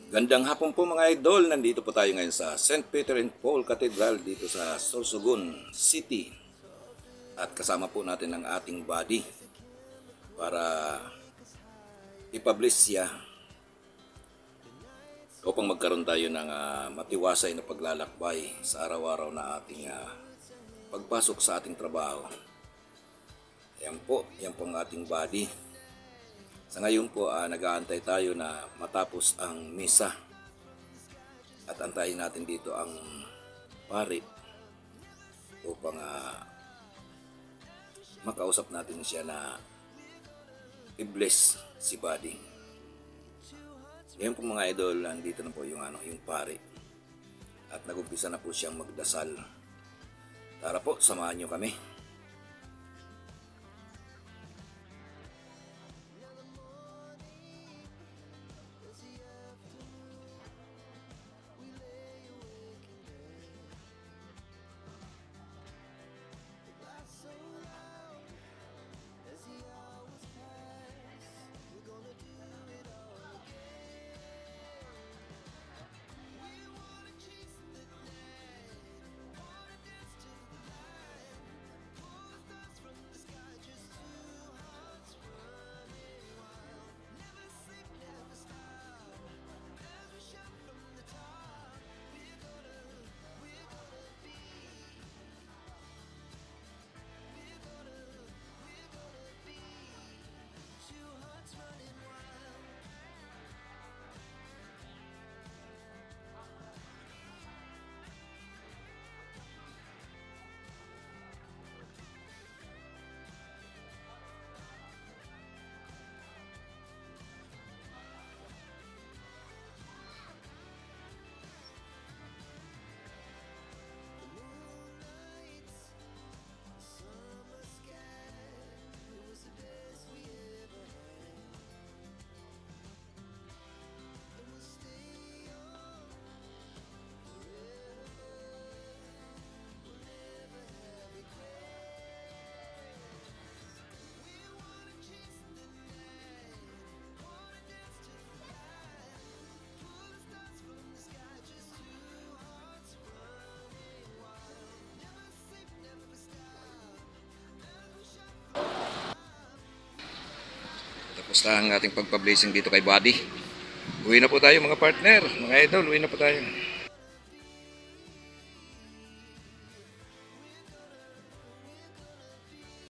Gandang hapon po mga idol, nandito po tayo ngayon sa St. Peter and Paul Cathedral dito sa Sorsogon City. At kasama po natin ang ating body para ipabliss siya upang magkaroon tayo ng matiwasay na paglalakbay sa araw-araw na ating pagpasok sa ating trabaho. Yan po ang ating body. Sa ngayon po, nag-aantay tayo na matapos ang misa at antayin natin dito ang pari upang makausap natin siya na i-bless si Buddy. Ngayon po mga idol, nandito na po yung pari at nag-umpisa na po siyang magdasal. Tara po, samahan nyo kami. Tapos na ang ating pagpa-blessing dito kay Buddy. Uwi na po tayo mga partner, mga idol, uwi na po tayo.